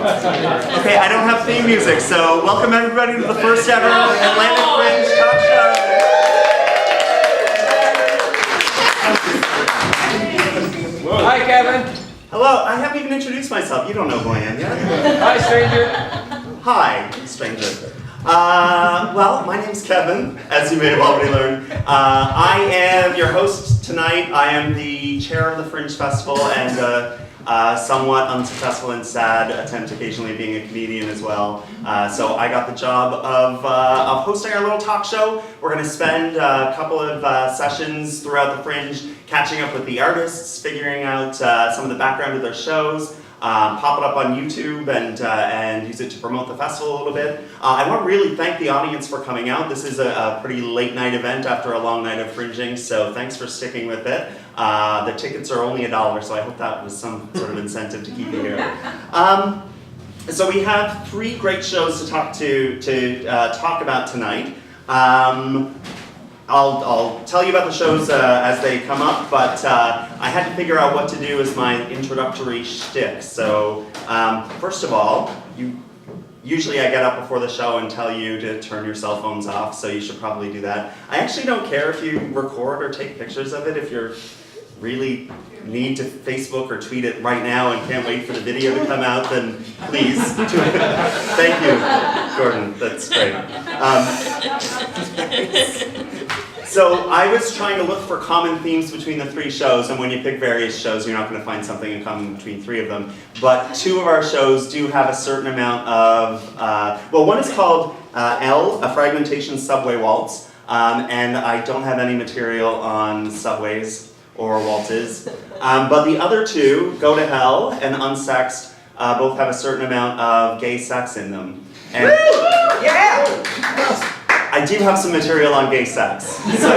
Okay, I don't have theme music, so welcome everybody to the first ever Atlantic Fringe talk show. Hi, Kevin. Hello, I haven't even introduced myself. You don't know who I am yet. Hi, stranger. Hi, stranger. Well, my name's Kevin, as you may have already learned. I am your host tonight. I am the chair of the Fringe Festival and somewhat unsuccessful and sad attempt occasionally at being a comedian as well. So I got the job of hosting our little talk show. We're going to spend a couple of sessions throughout the Fringe catching up with the artists, figuring out some of the background of their shows, pop it up on YouTube and use it to promote the festival a little bit. I want to really thank the audience for coming out. This is a pretty late night event after a long night of fringing, so thanks for sticking with it. The tickets are only $1, so I hope that was some sort of incentive to keep you here. So we have 3 great shows to talk about tonight. I'll tell you about the shows as they come up, but I had to figure out what to do as my introductory shtick. So first of all, usually I get up before the show and tell you to turn your cell phones off, so you should probably do that. I actually don't care if you record or take pictures of it. If you're really need to Facebook or tweet it right now and can't wait for the video to come out, then please do it. Thank you, Gordon. That's great. So I was trying to look for common themes between the 3 shows, and when you pick various shows, you're not going to find something in common between 3 of them. But 2 of our shows do have a certain amount of, well, one is called L, a fragmentation subway waltz, and I don't have any material on subways or waltzes. But the other 2, Go to Hell and Unsexed, both have a certain amount of gay sex in them. And yeah! I do have some material on gay sex. So,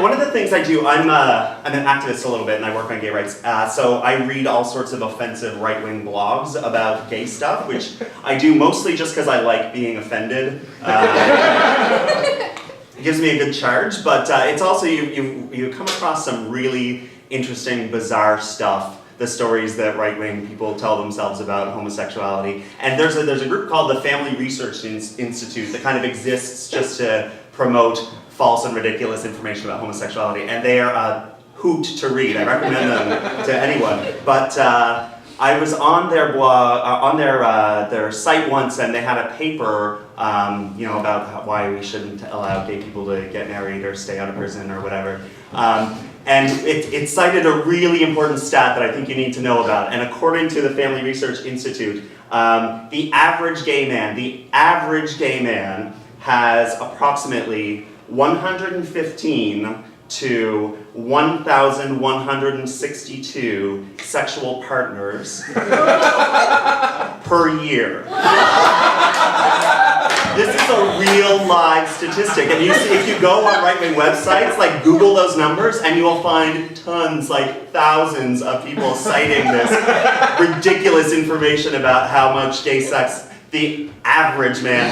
one of the things I do, I'm an activist a little bit and I work on gay rights, so I read all sorts of offensive right-wing blogs about gay stuff, which I do mostly just because I like being offended. It gives me a good charge, but it's also, you come across some really interesting, bizarre stuff. The stories that right-wing people tell themselves about homosexuality. And there's a group called the Family Research Institute that kind of exists just to promote false and ridiculous information about homosexuality. And they are a hoot to read. I recommend them to anyone. But I was on their blog, on their site once, and they had a paper, about why we shouldn't allow gay people to get married or stay out of prison or whatever. And it cited a really important stat that I think you need to know about. And according to the Family Research Institute, the average gay man has approximately 115 to 1,162 sexual partners per year. This is a real live statistic, and if you go on right-wing websites, like Google those numbers, and you will find tons, like thousands of people citing this ridiculous information about how much gay sex the average gay man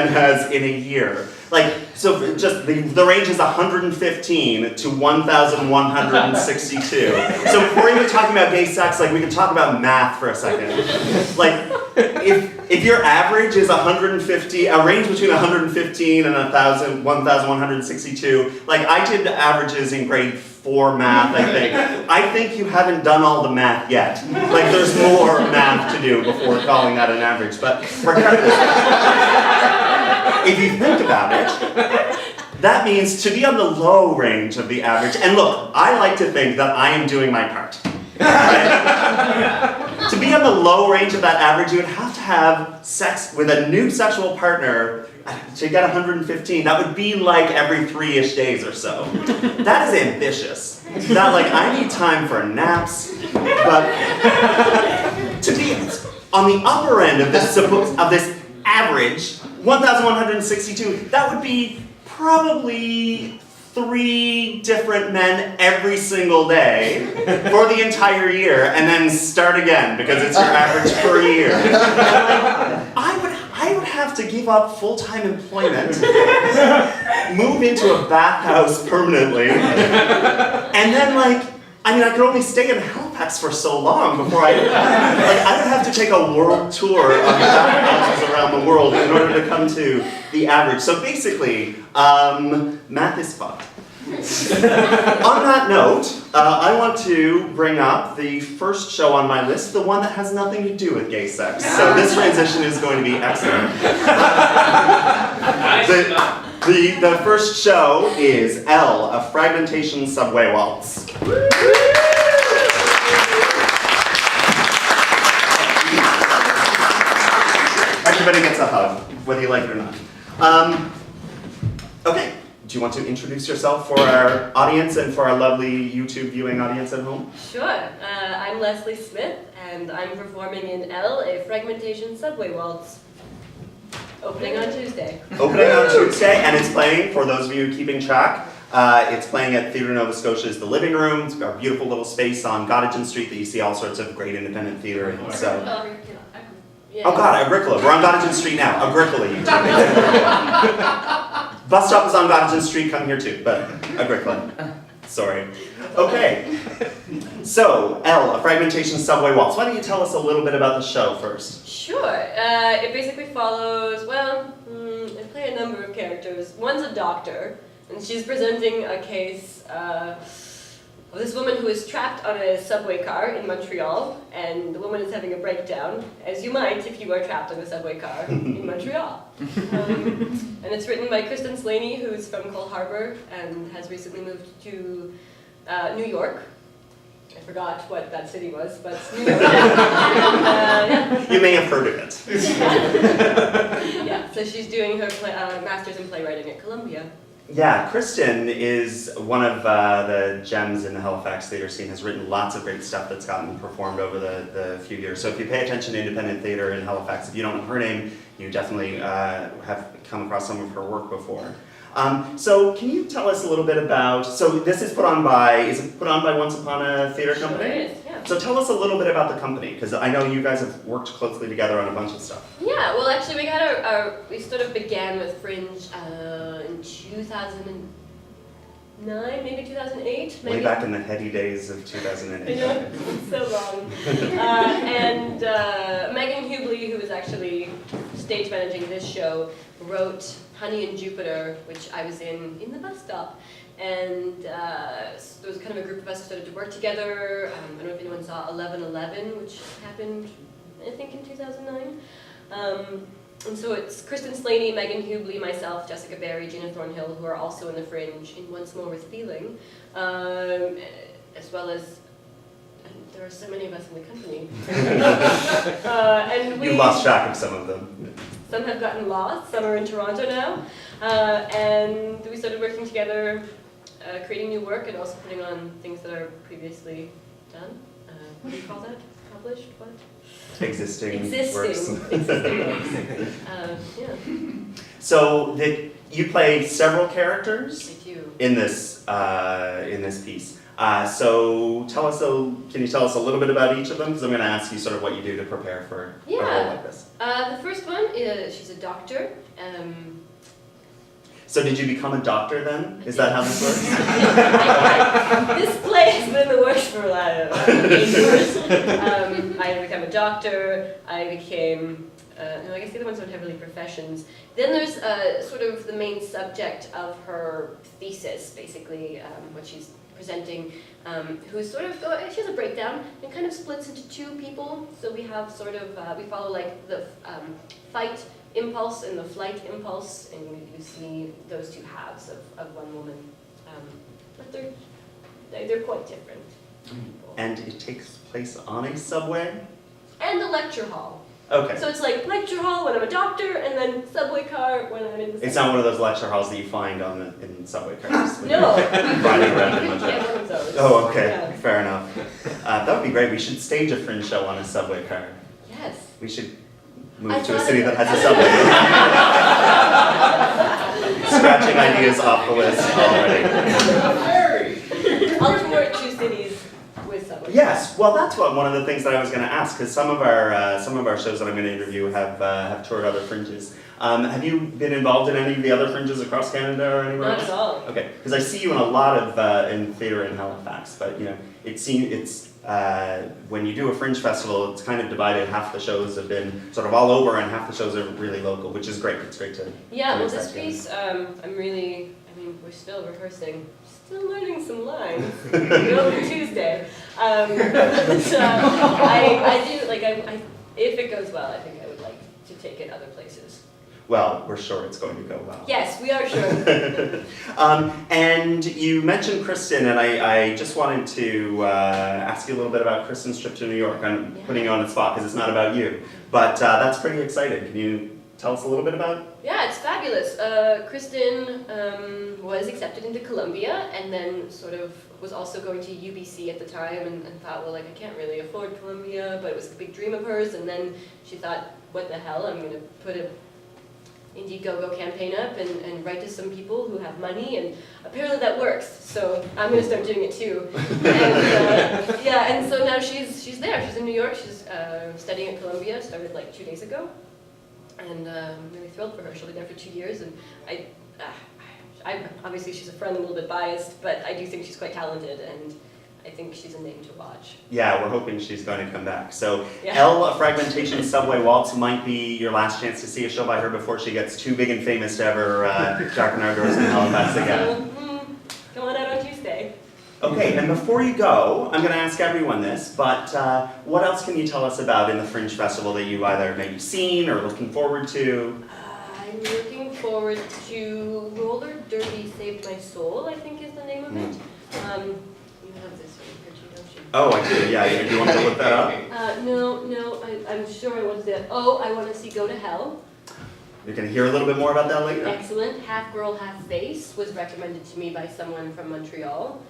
has in a year. Like, so just the range is 115 to 1,162. So before even talking about gay sex, like we can talk about math for a second. Like, if your average is 150, a range between 115 and 1,162, like I did averages in grade 4 math, I think you haven't done all the math yet. Like there's more math to do before calling that an average, but regardless, if you think about it, that means to be on the low range of the average, and look, I like to think that I am doing my part. Right? To be on the low range of that average, you would have to have sex with a new sexual partner to get 115. That would be like every 3-ish days or so. That is ambitious. That, like, I need time for naps, but to be on the upper end of this average, 1,162, that would be probably 3 different men every single day for the entire year, and then start again because it's your average per year. I would have to give up full-time employment, move into a bathhouse permanently, and then I mean, I could only stay in Halifax for so long before I would have to take a world tour of houses around the world in order to come to the average. So basically, math is fun. On that note, I want to bring up the first show on my list, the one that has nothing to do with gay sex. So this transition is going to be excellent. The first show is L, a fragmentation subway waltz. Everybody gets a hug, whether you like it or not. Okay, do you want to introduce yourself for our audience and for our lovely YouTube viewing audience at home? Sure. I'm Leslie Smith, and I'm performing in L, a fragmentation subway waltz. Opening on Tuesday. Opening on Tuesday, and it's playing, for those of you keeping track, it's playing at Theatre Nova Scotia's The Living Room. It's got a beautiful little space on Gottingen Street that you see all sorts of great independent theatre in. So. Yeah. Oh God, Agricola. We're on Gottingen Street now. Agricola, you Bus stop is on Gottingen Street, come here too, but Agricola. Sorry. Okay. So, L, a fragmentation subway waltz. Why don't you tell us a little bit about the show first? Sure. It basically follows, I play a number of characters. One's a doctor, and she's presenting a case of this woman who is trapped on a subway car in Montreal, and the woman is having a breakdown, as you might if you are trapped on a subway car in Montreal. And it's written by Kristen Slaney, who's from Cole Harbour and has recently moved to New York. I forgot what that city was, but New York. Yeah. You may have heard of it. Yeah, so she's doing her master's in playwriting at Columbia. Yeah, Kristen is one of the gems in the Halifax theatre scene, has written lots of great stuff that's gotten performed over the few years. So if you pay attention to independent theatre in Halifax, if you don't know her name, you definitely have come across some of her work before. So can you tell us a little bit about, so this is put on by Once Upon a Theatre Company? Sure is, yeah. So tell us a little bit about the company, because I know you guys have worked closely together on a bunch of stuff. Yeah, well actually we sort of began with Fringe in 2009, maybe 2008. Maybe. Way back in the heady days of 2008. I know, it's so long. And Megan Hubley, who was actually stage managing this show, wrote Honey and Jupiter, which I was in the bus stop. And so there was kind of a group of us who started to work together. I don't know if anyone saw 11/11, which happened, I think, in 2009. And so it's Kristen Slaney, Megan Hubley, myself, Jessica Barry, Gina Thornhill, who are also in the Fringe in Once More with Feeling, as well as, and there are so many of us in the company. And You lost track of some of them. Some have gotten lost, some are in Toronto now, and we started working together, creating new work and also putting on things that are previously done. What do you call that? Published? What? Existing works. Existing works. Yeah. So you play several characters I do. in this piece. So can you tell us a little bit about each of them? Because I'm going to ask you sort of what you do to prepare for a role like this. The first one is she's a doctor. So did you become a doctor then? Is that how this works? This play has been in the works for 8 years. I became a doctor. I became, I guess the other ones don't have really professions. Then there's sort of the main subject of her thesis, basically, what she's presenting, who's sort of, she has a breakdown and kind of splits into two people. So we have sort of, we follow like the fight impulse and the flight impulse, and you see those two halves of one woman, but they're quite different. And it takes place on a subway? And the lecture hall. Okay. So it's like lecture hall when I'm a doctor, and then subway car when I'm in the subway. It's not one of those lecture halls that you find in subway cars. when No. you're riding around in You Montreal. get one of those. Oh, okay. Yeah. Fair enough. That would be great. We should stage a Fringe show on a subway car. Yes. We should move I to a thought city of that that. has a subway. Scratching ideas off the list already. I'll tour 2 cities with subway Yes, well, that's one of the things that I was going to ask, because some of our shows that I'm going to interview have toured other fringes. Have you been involved in any of the other fringes across Canada or anywhere Not else? at all. Okay, because I see you in a lot of in theatre in Halifax, but it's when you do a fringe festival, it's kind of divided. Half the shows have been sort of all over, and half the shows are really local, which is great. It's great to. Yeah, well, to this piece, we're still rehearsing, still learning some lines. Go for Tuesday. I do, if it goes well, I think I would like to take it other places. Well, we're sure it's going to go well. Yes, we are sure. And you mentioned Kristen, and I just wanted to ask you a little bit about Kristen's trip to New York. I'm putting you on the spot because it's not about you, but that's pretty exciting. Can you tell us a little bit about it? Yeah, it's fabulous. Kristen was accepted into Columbia, and then sort of was also going to UBC at the time, and thought, well, I can't really afford Columbia, but it was a big dream of hers. And then she thought, what the hell? I'm going to put a Indiegogo campaign up and write to some people who have money, and apparently that works. So I'm going to start doing it too. And and so now she's there. She's in New York. She's studying at Columbia. Started 2 days ago. And I'm really thrilled for her. She'll be there for 2 years, and I obviously she's a friend, a little bit biased, but I do think she's quite talented, and I think she's a name to watch. Yeah, we're hoping she's going to come back. So Yeah. Elle Fragmentation Subway Waltz might be your last chance to see a show by her before she gets too big and famous to ever darken our doors in Halifax again. So, come on out on Tuesday. Okay, and before you go, I'm going to ask everyone this, but what else can you tell us about in the Fringe Festival that you've either maybe seen or looking forward to? I'm looking forward to Roller Derby Saved My Soul, I think is the name of it. You have this one here too, don't you? Oh, I do, yeah. Do you want me to look that up? No, I'm sure I want to say, I want to see Go to Hell. You're going to hear a little bit more about that later. Excellent. Half Girl, Half Face was recommended to me by someone from Montreal.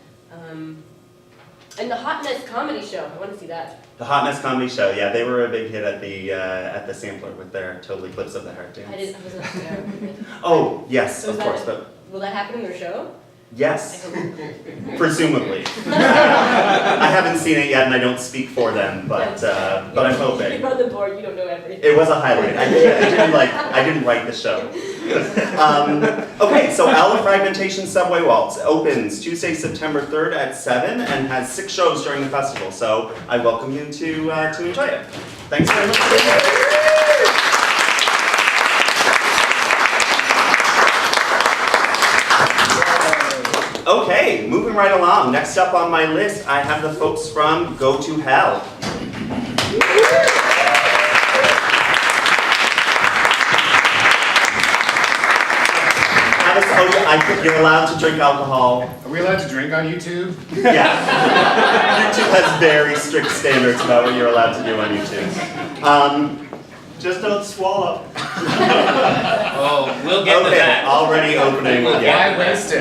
And the Hot Mess Comedy Show, I want to see that. The Hot Mess Comedy Show, yeah, they were a big hit at the Sampler with their Total Eclipse of the Heart dance. I wasn't there. Oh, yes, So of is course, that- but Will that happen in their show? yes, I hope. presumably. I haven't seen it yet, and I don't speak for them, but I'm hoping. You're on the board, you don't know everything. It was a highlight. I didn't write the show. Okay, so Elle Fragmentation Subway Waltz opens Tuesday, September 3rd at 7 and has 6 shows during the festival. So I welcome you to enjoy it. Thanks very much. Okay, moving right along. Next up on my list, I have the folks from Go to Hell. I think you're allowed to drink alcohol. Are we allowed to drink on YouTube? Yeah. YouTube has very strict standards about what you're allowed to do on YouTube. Just don't swallow. Oh, we'll get to Okay, that. already opening Why again. waste it?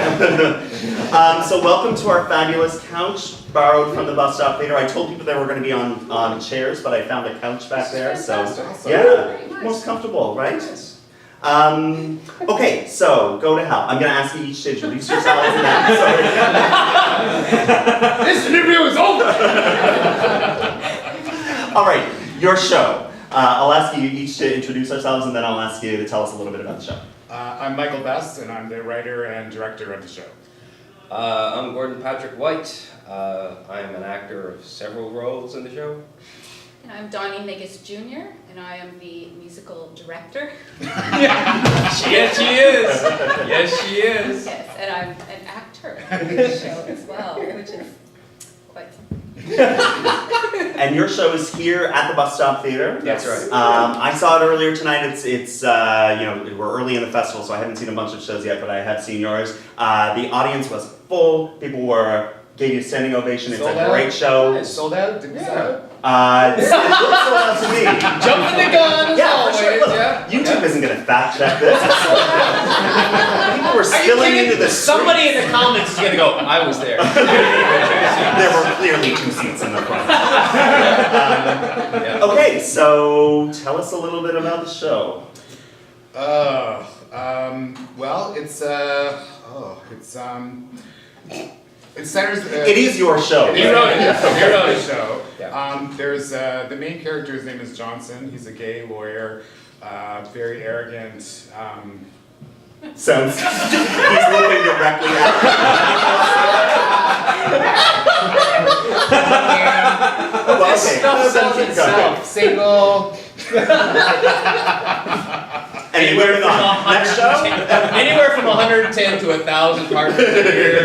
So welcome to our fabulous couch, borrowed from the bus stop theater. I told people they were going to be on chairs, but I found a couch back there. So Awesome. yeah, most comfortable, right? Okay, so Go to Hell. I'm going to ask you each to introduce yourselves. And then, This interview is over! all right, your show. I'll ask you each to introduce ourselves, and then I'll ask you to tell us a little bit about the show. I'm Michael Best, and I'm the writer and director of the show. I'm Gordon Patrick White. I'm an actor of several roles in the show. And I'm Donnie Negus Jr., and I am the musical director. Yes, she is. Yes, she is. Yes, and I'm an actor in the show as well, which is quite something. And your show is here at the Bus Stop Theater. That's right. I saw it earlier tonight. It's we're early in the festival, so I haven't seen a bunch of shows yet, but I have seen yours. The audience was full. People gave you a standing ovation. It's Sold a out? great show. It's sold out? Did we sell out? It sold out to me. Jumping the gun as Yeah, for always, sure. Look, yeah. YouTube isn't going to fact check this. People were spilling into the Somebody in the comments is gonna go, I was there. There were clearly 2 seats in the front. Okay, so tell us a little bit about the show. Well, It centers. It is your show. You wrote it. You wrote the show. Yeah. There's the main character. His name is Johnson. He's a gay lawyer, very arrogant. Sounds. He's looking directly at you. Well, This okay, stuff then sells keep itself. going. Single. Anyway, moving on. Next show. Anywhere from 110 to 1,000 partners a year.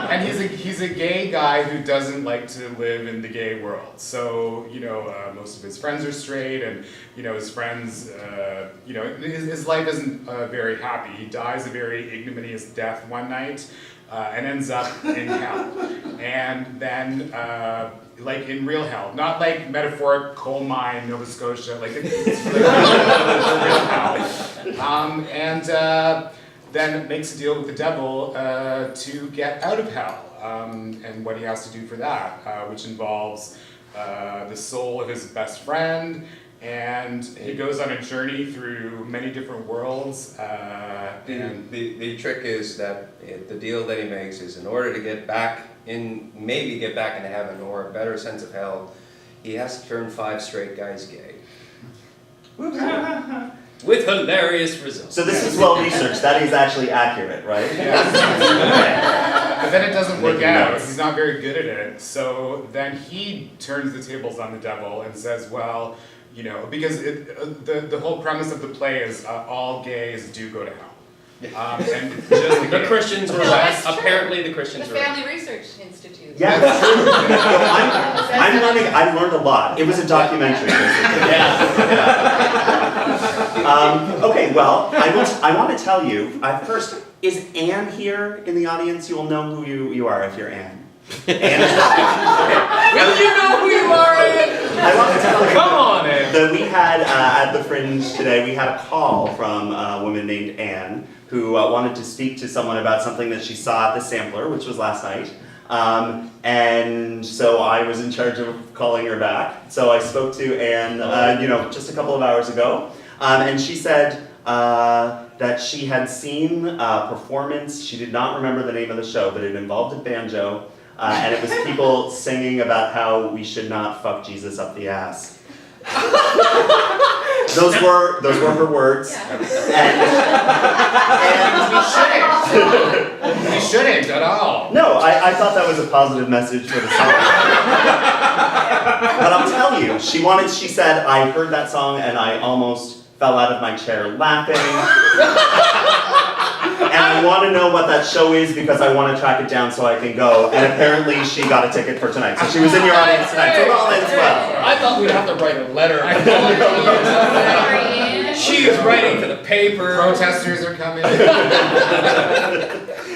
And he's a gay guy who doesn't like to live in the gay world. So most of his friends are straight, and his friends, his life isn't very happy. He dies a very ignominious death one night, and ends up in hell. And then. Like in real hell, not like metaphoric coal mine, Nova Scotia, like it's like real hell. And then makes a deal with the devil to get out of hell, and what he has to do for that, which involves the soul of his best friend, and he goes on a journey through many different worlds. The trick is that the deal that he makes is in order to get back into heaven or a better sense of hell, he has to turn 5 straight guys gay. With hilarious results. So this is well researched. That is actually accurate, right? Yes. But then it doesn't work Making out. notes. He's not very good at it. So then he turns the tables on the devil and says, well, because the whole premise of the play is all gays do go to hell. And just The Christians were No, less. that's true. Apparently the The Christians were. Family Research Institute. Yeah, that's true. I'm learning. I learned a lot. It was a documentary. Okay, well, I want to tell you first. Is Anne here in the audience? You will know who you are if you're Anne. Anne is not here. Okay. Will you know who you are, Ed? I want to tell you. Come on, Ed. That we had at the Fringe today. We had a call from a woman named Anne who wanted to speak to someone about something that she saw at the Sampler, which was last night. And so I was in charge of calling her back. So I spoke to Anne, just a couple of hours ago, and she said that she had seen a performance. She did not remember the name of the show, but it involved a banjo, and it was people singing about how we should not fuck Jesus up the ass. Those were her words. Yeah. we shouldn't at all. No, I thought that was a positive message for the song. But I'll tell you, she said, I heard that song and I almost fell out of my chair laughing. And I want to know what that show is because I want to track it down so I can go. And apparently she got a ticket for tonight. So she was in your audience tonight. So it all ends well. I thought we'd have to write a letter. She is writing to the paper. Protesters are coming.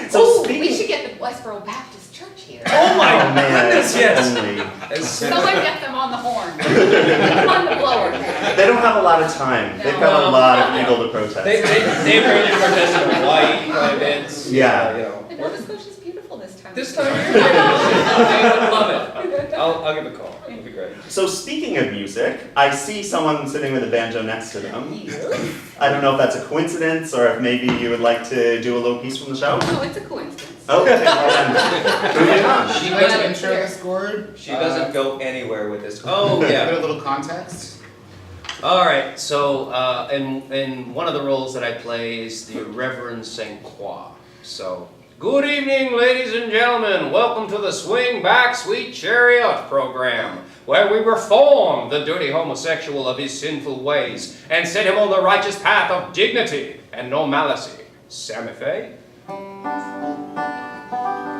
So We should get the Westboro Baptist Church here. Oh my man, goodness, yes. only. Someone get them on the horn. On the blower. They don't have a lot of time. They've got a lot of people to protest. They really protested Hawaii events. Yeah. And Nova Scotia's beautiful this time. This time of year, they would love it. I'll give a call. It'll be great. So speaking of music, I see someone sitting with a banjo next to them. I don't know if that's a coincidence or if maybe you would like to do a little piece from the show. No, it's a coincidence. Okay, well then, moving on. She likes to intro the score. She doesn't go anywhere with this. Oh yeah. Put a little context. All right. So in one of the roles that I play is the Reverend Saint Croix. So good evening, ladies and gentlemen. Welcome to the Swing Back Sweet Chariot program, where we reform the dirty homosexual of his sinful ways and set him on the righteous path of dignity and normalcy. Sammy Faye?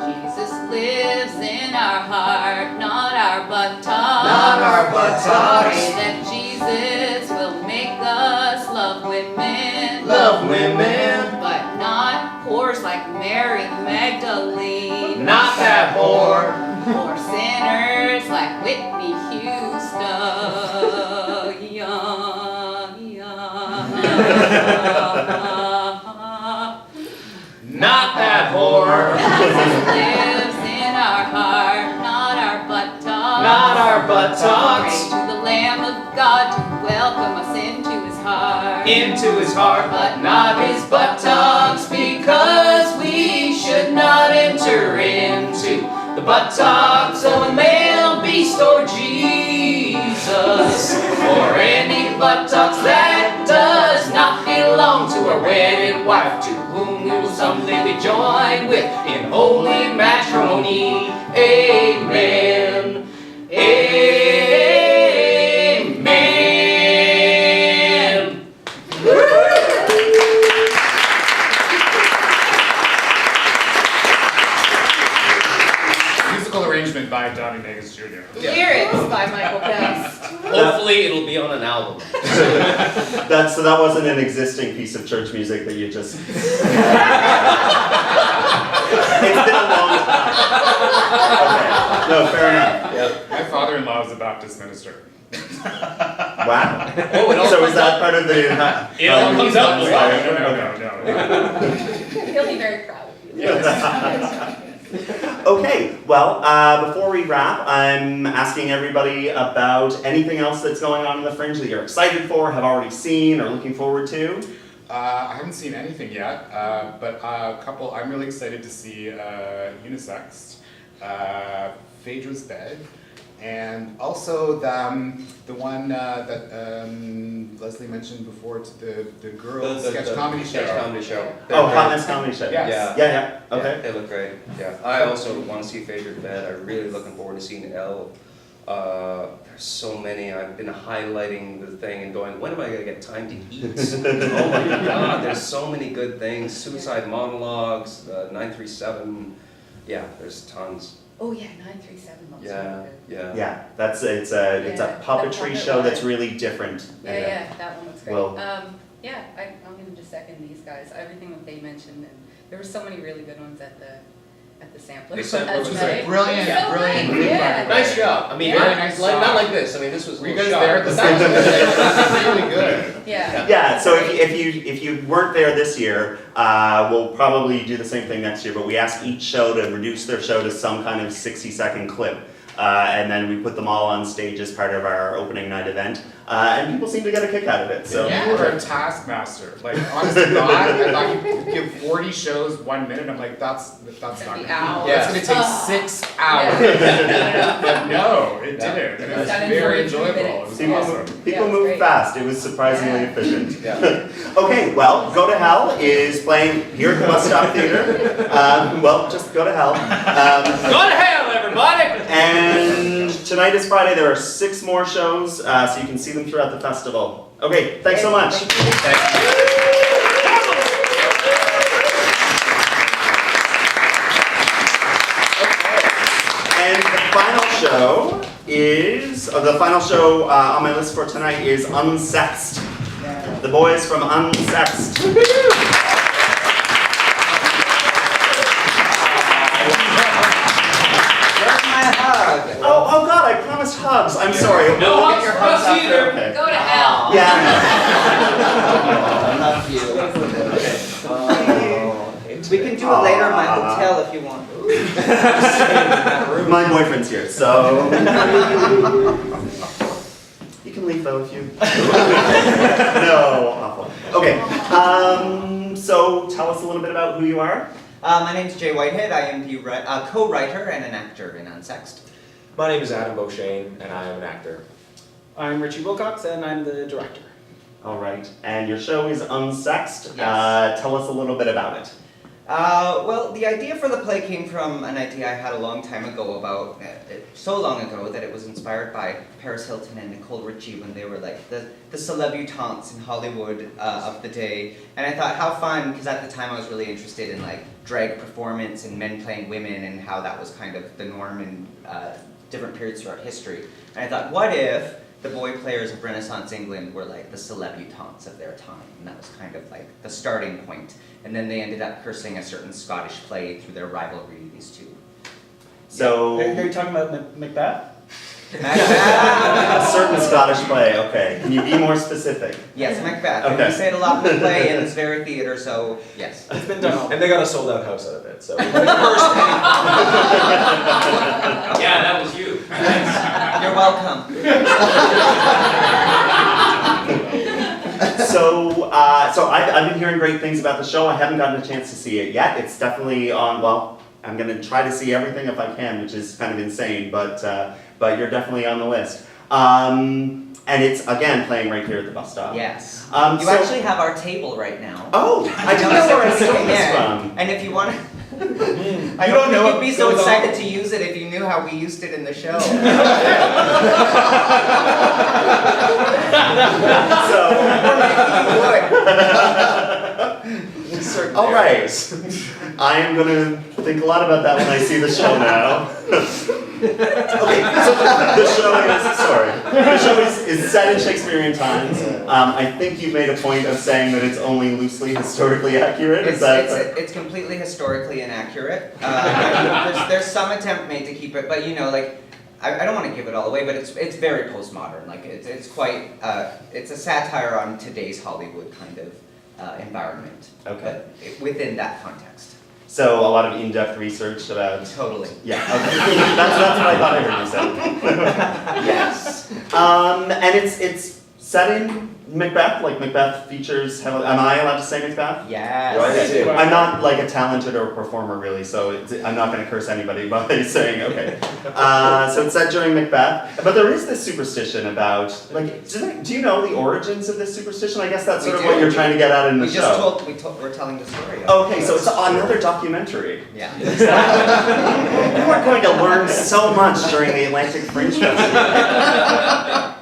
Jesus lives in our heart, not our buttocks. Not our buttocks. Pray that Jesus will make us love women. Love women. But not whores like Mary Magdalene. Not that whore. Or sinners like Whitney Houston. Not that whore. Jesus lives in our heart, not our buttocks. Not our buttocks. Pray to the Lamb of God to welcome us into his heart. Into his heart, but not his buttocks, because we should not buttocks of a male beast or Jesus, or any buttocks that does not belong to a wedded wife, to whom we will someday be joined with in holy matrimony. Amen. Amen. Musical arrangement by Donnie Megas Jr. Lyrics by Michael Best. Hopefully it'll be on an album. So that wasn't an existing piece of church music that you just. It's been a long time. Okay. No, fair enough. Yep. My father-in-law is a Baptist minister. Wow. Oh, it all So is comes that up. part of the? It all comes up a lot. No. He'll be very proud of you. Okay, well, before we wrap, I'm asking everybody about anything else that's going on in the Fringe that you're excited for, have already seen, or looking forward to. I haven't seen anything yet, but a couple. I'm really excited to see Unisex, Phaedra's Bed, and also the one that Leslie mentioned before, the girls sketch comedy show. Sketch comedy show. Oh, Hotness Comedy Show. Yes. Yeah, okay. Yeah, they look great. Yeah, I also want to see Favorite Bed. I'm really looking forward to seeing Elle. There's so many. I've been highlighting the thing and going, when am I going to get time to eat? Oh my God, there's so many good things. Suicide Monologues, 937. Yeah, there's tons. Oh yeah, 937 looks Yeah, really good. yeah. Yeah, it's a Yeah, puppetry that show one. that's really different. Yeah, that one looks great. Well- Yeah, I'm gonna just second these guys. Everything that they mentioned, and there were so many really good ones at the sampler. The sampler last was night. brilliant, So brilliant. great, yeah. Nice job. I mean, Yeah. not, Nice like, job. not like this. I mean, this was a Were you little guys sharp, there at the but that was same good. time? Really good. Yeah. Yeah, so if you weren't there this year, we'll probably do the same thing next year, but we ask each show to reduce their show to some kind of 60-second clip. And then we put them all on stage as part of our opening night event. And people seem to get a kick out of it. So You were a taskmaster. Like, honestly, God, I thought you could give 40 shows 1 minute. I'm like, that's not gonna gonna be be. hours. That's gonna take 6 hours. But no, it didn't. And it was Done in very 43 enjoyable. It minutes. was people, awesome. people Yeah, it was move great. fast. It was surprisingly Yeah. efficient. Yeah. Okay, well, Go to Hell is playing here at the Bus Stop Theater. Well, just go to hell. Go to hell, everybody! And tonight is Friday. There are 6 more shows, so you can see them throughout the festival. Okay, thanks so much. And the final show is, the final show on my list for tonight is Unsexed. The boys from Unsexed. Oh God, I promised hugs. I'm sorry. No We'll hugs get your for hugs us after. either. Okay. Go to hell. Yeah. I love you. We can do it later in my hotel if you want. My boyfriend's here, so you can leave though if you. No, awful. Okay. So tell us a little bit about who you are. My name's Jay Whitehead. I am the co-writer and an actor in Unsexed. My name is Adam Beauchesne, and I am an actor. I'm Richie Wilcox, and I'm the director. All right. And your show is Unsexed. Yes. Tell us a little bit about it. Well, the idea for the play came from an idea I had a long time ago about, so long ago that it was inspired by Paris Hilton and Nicole Richie when they were like the celebutantes in Hollywood of the day. And I thought how fun, because at the time I was really interested in like drag performance and men playing women and how that was kind of the norm in different periods throughout history. And I thought, what if the boy players of Renaissance England were like the celebutantes of their time, and that was kind of like the starting point. And then they ended up cursing a certain Scottish play through their rivalry, these two. So Are you talking about Macbeth? a certain Scottish play. Okay. Can you be more specific? Yes, Macbeth. Okay. We say it a lot in the play, and it's very theater, so yes. It's been done all. And they got a sold-out house out of it, so. Yeah, that was you. You're welcome. So I've been hearing great things about the show. I haven't gotten a chance to see it yet. It's definitely on, well, I'm going to try to see everything if I can, which is kind of insane, but you're definitely on the list. And it's, again, playing right here at the bus stop. Yes. So- You actually have our table right now. Oh, I don't don't know know where where it's it's going from. And if you want to, I You don't don't know think what you'd be so goes excited on. to use it if you knew how we used it in the show. So, all right. I am going to think a lot about that when I see the show now. Okay, so the show is set in Shakespearean times. I think you made a point of saying that it's only loosely historically accurate. It's completely historically inaccurate. There's some attempt made to keep it, but you know, like, I don't want to give it all away, but it's very postmodern. Like, it's quite, it's a satire on today's Hollywood kind of environment. Okay. But within that context. So a lot of in-depth research about. Totally. Yeah. Okay. that's what I thought I heard you say. Yes. And it's set in Macbeth. Like Macbeth features heavily. Am I allowed to say Macbeth? Yes. Right. I'm not like a talented or a performer really, so I'm not going to curse anybody by saying okay. So it's set during Macbeth, but there is this superstition about like. Do you know the origins of this superstition? I guess that's sort of what you're trying to get at in the show. We're telling the story. Okay, so it's another documentary. Yeah. You are going to learn so much during the Atlantic Fringe Festival.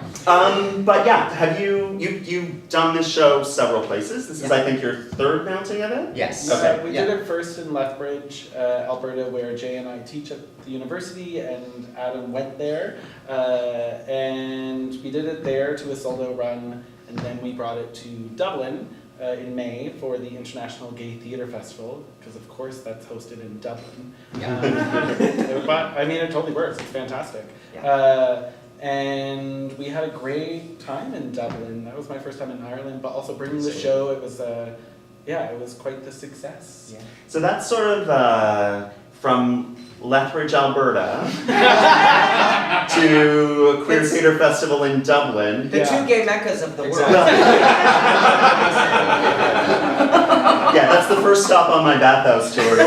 But yeah, have you've done this show several places? This is, I think, your third mounting of it? Yes. Okay. We did it first in Lethbridge, Alberta, where Jay and I teach at the university, and Adam went there. And we did it there to a solo run, and then we brought it to Dublin in May for the International Gay Theatre Festival, because of course that's hosted in Dublin. But I mean, it totally works. It's fantastic. Yeah. And we had a great time in Dublin. That was my first time in Ireland, but also bringing the show, it was it was quite the success. Yeah. So that's sort of from Lethbridge, Alberta, to a queer theatre festival in Dublin. The two gay meccas of the world. Yeah, that's the first stop on my bathhouse tour.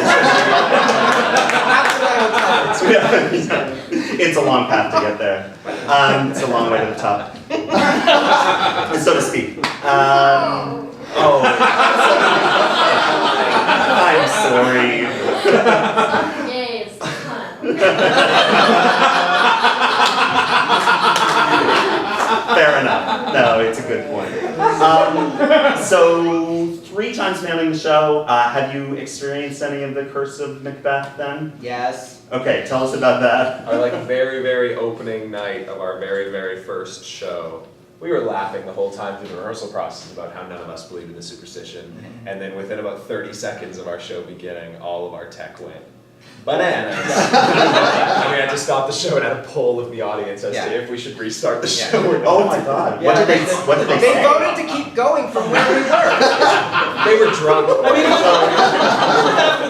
It's a long path to get there. It's a long way to the top, so to speak. I'm sorry. Yay, it's fun. Fair enough. No, it's a good point. So 3 times manning the show. Have you experienced any of the Curse of Macbeth then? Yes. Okay, tell us about that. Our very, very opening night of our very, very first show, we were laughing the whole time through the rehearsal process about how none of us believed in the superstition. And then within about 30 seconds of our show beginning, all of our tech went bananas. And we had to stop the show and had a poll of the audience as to if we should restart the show or not. Oh my God! What did they They say? voted to keep going from where we were. They were drunk. I mean, it was after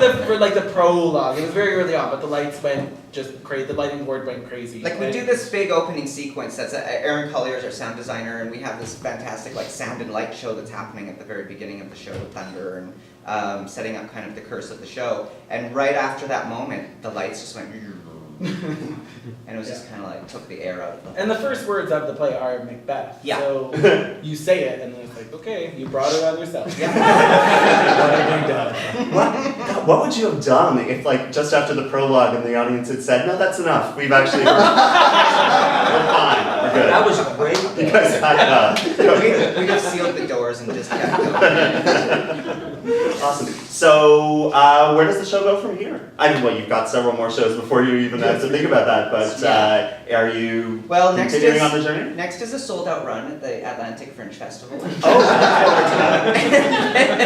the prologue. It was very early on, but the lights went just crazy. The lighting board went crazy. Like, we do this big opening sequence that's Aaron Collier's our sound designer, and we have this fantastic like sound and light show that's happening at the very beginning of the show with thunder and setting up kind of the curse of the show. And right after that moment, the lights just went and it was just kind of like took the air out of them. And the first words of the play are Macbeth. Yeah. So you say it, and then it's like, okay, you brought it on yourself. Yeah. What would you have done if, like, just after the prologue and the audience had said, "No, that's enough. We've actually we're fine. We're good." That was great. You guys had We'd have sealed the doors and just kept going. Awesome. So, where does the show go from here? I mean, well, you've got several more shows before you even have to think about that, but are you continuing on the journey? Next is a sold-out run at the Atlantic Fringe Festival.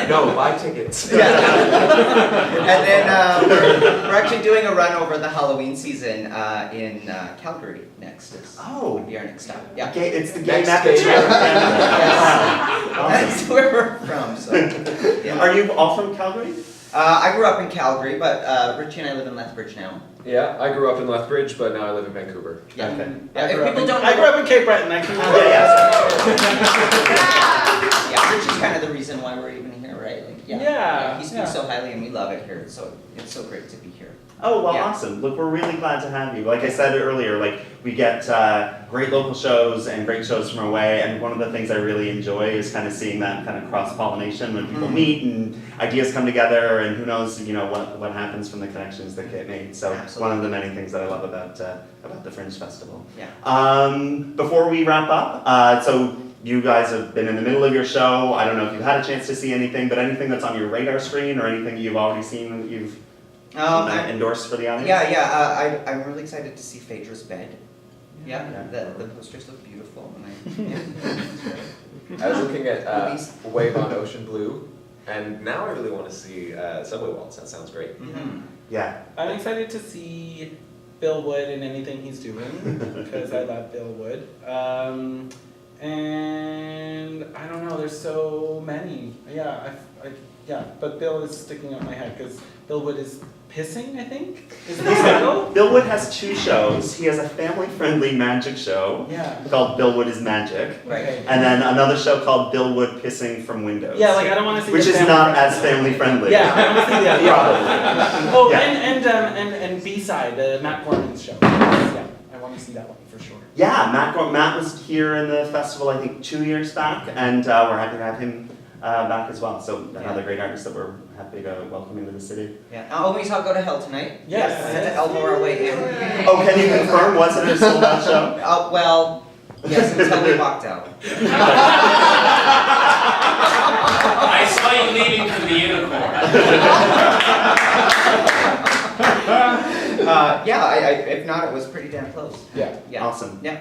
No, buy tickets. Yeah. And then we're actually doing a run over the Halloween season in Calgary next. Would be our next stop. Yeah. Okay, it's the gay Next map. gay That's where we're from. So. Yeah. Are you all from Calgary? I grew up in Calgary, but Richie and I live in Lethbridge now. Yeah, I grew up in Lethbridge, but now I live in Vancouver. Yeah. Okay. If people don't I grew up in Cape Breton. I can Yeah. Yeah. Which is kind of the reason why we're even here, right? Like, Yeah, he speaks yeah. so highly and we love it here, so it's so great to be here. Oh, well, Yeah. awesome. Look, we're really glad to have you. Like I said earlier, like, we get great local shows and great shows from away, and one of the things I really enjoy is kind of seeing that kind of cross-pollination when people meet and ideas come together, and who knows, what happens from the connections that get made. So Absolutely. one of the many things that I love about the Fringe Festival. Yeah. Before we wrap up, so you guys have been in the middle of your show. I don't know if you've had a chance to see anything, but anything that's on your radar screen or anything you've already seen that you've endorsed for the audience? I'm really excited to see Phaedra's bed. Yeah, the posters look beautiful. I was looking at Movies. Wave on Ocean Blue, and now I really want to see Subway Waltz. That sounds great. Yeah. I'm excited to see Bill Wood in anything he's doing, because I love Bill Wood. And I don't know, there's so many. Yeah, but Bill is sticking out my head because Bill Wood is pissing, I think, is the title. Bill Wood has two shows. He has a family-friendly magic show Yeah. called Bill Wood is Magic, Okay. and then another show called Bill Wood Pissing from Windows. Yeah, like I don't want to see which the is family not friendly. as family-friendly. Yeah, I want to see that. Probably. Oh, Yeah. and B-side, the Matt Gorman's show. Yeah, I want to see that one for sure. Yeah, Matt was here in the festival, I think, 2 years back, and we're happy to have him back as well. So another great artist that we're happy to welcome into the city. Yeah. Oh, we talk Go to Hell tonight. Yes. I had to elbow our way in. Oh, can you confirm? Was it a sold-out show? Oh, well, yes, until we walked out. I saw you leaving for the unicorn. If not, it was pretty damn close. Yeah. Yeah. Awesome. Yeah.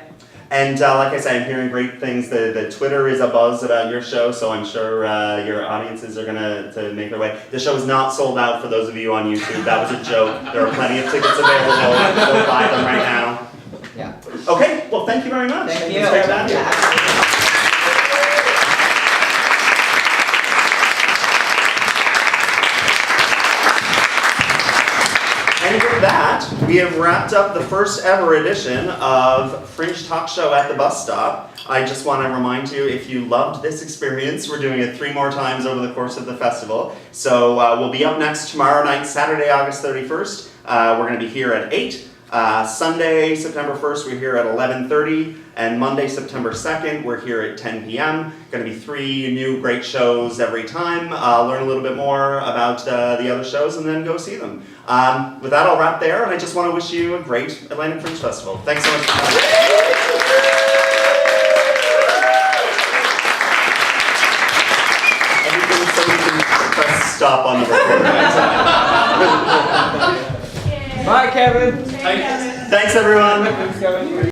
And like I said, I'm hearing great things. The Twitter is abuzz about your show, so I'm sure your audiences are gonna to make their way. The show is not sold out for those of you on YouTube. That was a joke. There are plenty of tickets available. Go buy them right now. Yeah. Okay. Well, thank you very much. Thank you. It's great to have you. Yeah, absolutely. And with that, we have wrapped up the first ever edition of Fringe Talk Show at the Bus Stop. I just want to remind you, if you loved this experience, we're doing it 3 more times over the course of the festival. So we'll be up next tomorrow night, Saturday, August 31st. We're going to be here at 8. Sunday, September 1st, we're here at 11:30. And Monday, September 2nd, we're here at 10 p.m. Going to be 3 new great shows every time. Learn a little bit more about the other shows and then go see them. With that, I'll wrap there, and I just want to wish you a great Atlantic Fringe Festival. Thanks so much for coming. Everything so we can press stop on the recording. Bye, Kevin. Thanks, everyone. Thanks, Kevin.